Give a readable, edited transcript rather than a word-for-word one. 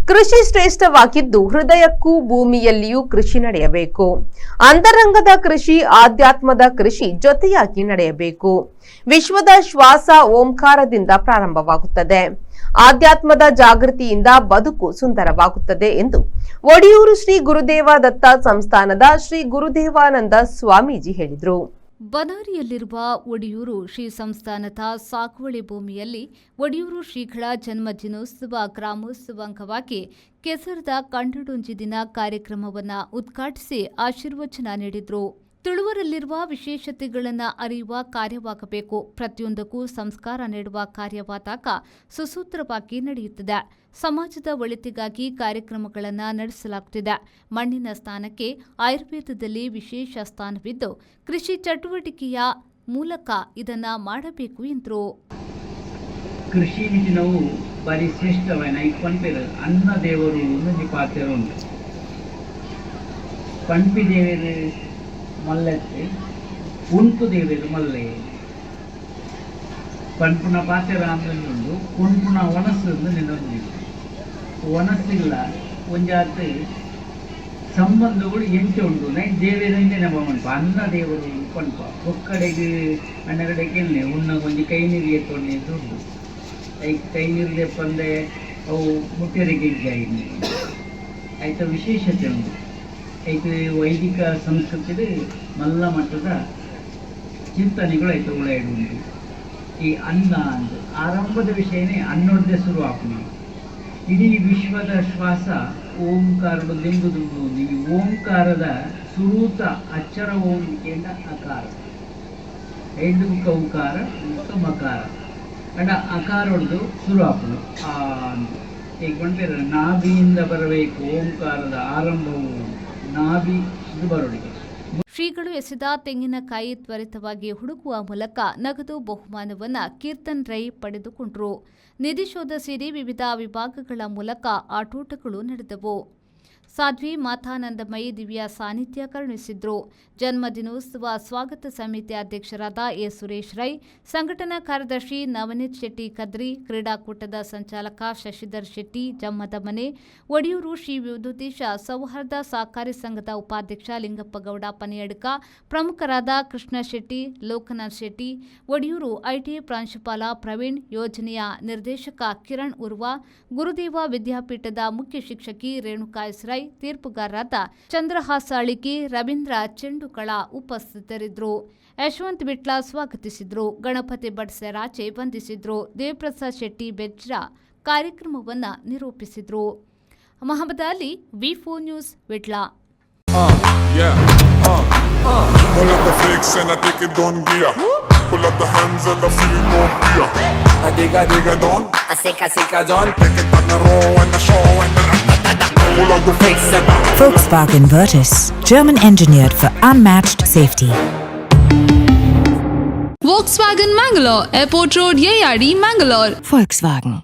ಕೃಷಿ ಶ್ರೇಷ್ಠವಾಗಿದ್ದು ಹೃದಯಕ್ಕೂ ಭೂಮಿಯಲ್ಲಿಯೂ ಕೃಷಿ ನಡೆಯಬೇಕು. ಅಂತರಂಗದ ಕೃಷಿ ಆಧ್ಯಾತ್ಮದ ಕೃಷಿ ಜೊತೆಯಾಗಿ ನಡೆಯಬೇಕು. ವಿಶ್ವದ ಶ್ವಾಸ ಓಂಕಾರದಿಂದ ಪ್ರಾರಂಭವಾಗುತ್ತದೆ. ಆಧ್ಯಾತ್ಮದ ಜಾಗೃತಿಯಿಂದ ಬದುಕು ಸುಂದರವಾಗುತ್ತದೆ ಎಂದು ಒಡಿಯೂರು ಶ್ರೀ ಗುರುದೇವ ದತ್ತ ಸಂಸ್ಥಾನದ ಶ್ರೀ ಗುರುದೇವಾನಂದ ಸ್ವಾಮೀಜಿ ಹೇಳಿದರು. ಬನಾರಿಯಲ್ಲಿರುವ ಒಡಿಯೂರು ಶ್ರೀ ಸಂಸ್ಥಾನದ ಸಾಗುವಳಿ ಭೂಮಿಯಲ್ಲಿ ಒಡಿಯೂರು ಶ್ರೀಗಳ ಜನ್ಮದಿನೋತ್ಸವ ಗ್ರಾಮೋತ್ಸವ ಅಂಗವಾಗಿ ಕೆಸರದ ಕಣ್ಣುಡೊಂಜಿ ದಿನ ಕಾರ್ಯಕ್ರಮವನ್ನು ಉದ್ಘಾಟಿಸಿ ಆಶೀರ್ವಚನ ನೀಡಿದರು. ತುಳುವರಲ್ಲಿರುವ ವಿಶೇಷತೆಗಳನ್ನು ಅರಿಯುವ ಕಾರ್ಯವಾಗಬೇಕು. ಪ್ರತಿಯೊಂದಕ್ಕೂ ಸಂಸ್ಕಾರ ನೀಡುವ ಕಾರ್ಯವಾದಾಗ ಸುಸೂತ್ರವಾಗಿ ನಡೆಯುತ್ತದೆ. ಸಮಾಜದ ಒಳಿತಿಗಾಗಿ ಕಾರ್ಯಕ್ರಮಗಳನ್ನು ನಡೆಸಲಾಗುತ್ತಿದೆ. ಮಣ್ಣಿನ ಸ್ಥಾನಕ್ಕೆ ಆಯುರ್ವೇದದಲ್ಲಿ ವಿಶೇಷ ಸ್ಥಾನವಿದ್ದು ಕೃಷಿ ಚಟುವಟಿಕೆಯ ಮೂಲಕ ಇದನ್ನು ಮಾಡಬೇಕು ಎಂದರು. ಕೃಷಿ ನಾವು ಬಾರಿ ಶ್ರೇಷ್ಠವಾದ ಪಂಪಿರ ಅನ್ನ ದೇವರು ಪಾತ್ರ ಉಂಟು. ಪಂಪಿ ದೇವರು ಮಲ್ಲತ್ತೆ ಉಂಟು ದೇವರು ಮಲ್ಲೆ ಪಂಪುನ ಪಾತ್ರ ಉಂಟು. ಕುಂಪುನ ಒಣಸು ನೆನೊಂದಿಲ್ಲ ಒಣಸಿಲ್ಲ ಒಂಜಾತ್ ಸಂಬಂಧಗಳು ಎಂಟು ಉಂಟು. ನೈ ದೇವರಿಂದ ನೆನಪ ಮನ್ಪ ಅನ್ನ ದೇವರು ಪಂಪ ಒಕ್ಕಡೆಗೆ ಅಣ್ಣಗಡೆಗೆ ಉಣ್ಣ ಒಂಜಿ ಕೈ ನೀರು ಎತ್ತೊಂಡೆ ಉಂಟು. ಕೈ ನೀರು ತೆಪ್ಪಂದೆ ಅವು ಮುಟ್ಟಿಯರಿಗೆ ಆಯ್ತು ವಿಶೇಷತೆ ಉಂಟು. ಆಯ್ತು ವೈದಿಕ ಸಂಸ್ಕೃತಿದ ಮಲ್ಲ ಮಟ್ಟದ ಚಿಂತನೆಗಳು ಆಯ್ತು ಉಳಾಯ್ಡು ಉಂಟು. ಈ ಅನ್ನ ಅಂತ ಆರಂಭದ ವಿಷಯನೇ ಅನ್ನೊಡ್ದೆ ಶುರು ಹಾಕೋಣ. ಇಡೀ ವಿಶ್ವದ ಶ್ವಾಸ ಓಂಕಾರಡು ದೆಂಬುದುಂಡು. ಈ ಓಂಕಾರದ ಸುರೂತ ಅಕ್ಷರ ಓಂ ಎಂಡ ಅಕಾರ ಐದು ಕೌಕಾರ ಮಕಾರ ಅಂಡ ಅಕಾರ ಹೊಡೆದು ಶುರು ಹಾಕೋಣ. ಈಗ ಬಂದಿರ ನಾಭಿಯಿಂದ ಬರಬೇಕು. ಓಂಕಾರದ ಆರಂಭವು ನಾಭಿ ಬರೋಡಿಗೆ. ಶ್ರೀಗಳು ಎಸೆದ ತೆಂಗಿನಕಾಯಿ ತ್ವರಿತವಾಗಿ ಹುಡುಕುವ ಮೂಲಕ ನಗದು ಬಹುಮಾನವನ್ನು ಕೀರ್ತನ್ ರೈ ಪಡೆದುಕೊಂಡರು. ನಿಧಿ ಶೋಧ ಸೇರಿ ವಿವಿಧ ವಿಭಾಗಗಳ ಮೂಲಕ ಆಟೋಟಗಳು ನಡೆದವು. ಸಾಧ್ವಿ ಮಾತಾನಂದಮಯಿ ದಿವ್ಯ ಸಾನ್ನಿಧ್ಯ ಕರುಣಿಸಿದ್ರು. ಜನ್ಮದಿನೋತ್ಸವ ಸ್ವಾಗತ ಸಮಿತಿ ಅಧ್ಯಕ್ಷರಾದ ಎ ಸುರೇಶ್ ರೈ, ಸಂಘಟನಾ ಕಾರ್ಯದರ್ಶಿ ನವನೀತ್ ಶೆಟ್ಟಿ ಕದ್ರಿ, ಕ್ರೀಡಾಕೂಟದ ಸಂಚಾಲಕ ಶಶಿಧರ್ ಶೆಟ್ಟಿ ಜಮ್ಮದ ಮನೆ, ಒಡಿಯೂರು ಶ್ರೀ ವಿಭೂತೀಶ ಸೌಹಾರ್ದ ಸಹಕಾರಿ ಸಂಘದ ಉಪಾಧ್ಯಕ್ಷ ಲಿಂಗಪ್ಪಗೌಡ ಪನಿಯಡ್ಕ, ಪ್ರಮುಖರಾದ ಕೃಷ್ಣ ಶೆಟ್ಟಿ, ಲೋಕನಾಥ್ ಶೆಟ್ಟಿ, ಒಡಿಯೂರು ಐಟಿಐ ಪ್ರಾಂಶುಪಾಲ ಪ್ರವೀಣ್, ಯೋಜನೆಯ ನಿರ್ದೇಶಕ ಕಿರಣ್ ಉರ್ವ, ಗುರುದೇವ ವಿದ್ಯಾಪೀಠದ ಮುಖ್ಯ ಶಿಕ್ಷಕಿ ರೇಣುಕಾ ಎಸ್ರೈ, ತೀರ್ಪುಗಾರರಾದ ಚಂದ್ರಹಾಸ ಅಳಿಕೆ, ರವೀಂದ್ರ ಚೆಂಡುಕಳ ಉಪಸ್ಥಿತರಿದ್ದರು. ಯಶವಂತ್ ಬಿಟ್ಲ ಸ್ವಾಗತಿಸಿದ್ರು. ಗಣಪತಿ ಬಡ್ಸೆರಾಚೆ ವಂದಿಸಿದ್ರು. ದೇವಪ್ರಸಾದ್ ಶೆಟ್ಟಿ ಬೆಜ್ರಾ ಕಾರ್ಯಕ್ರಮವನ್ನು ನಿರೂಪಿಸಿದ್ರು. ಮಹಮ್ಮದ್ ಅಲಿ, ವಿ4 news, Vitla. Pull up the hands and the feeling more beer. I dig a don. I sick a don. Take it on the row and the show and the pull up the face and the Volkswagen Virtus, German engineered for unmatched safety. Volkswagen Mangalore, Airport Road, Yeyadi, Mangalore. Volkswagen.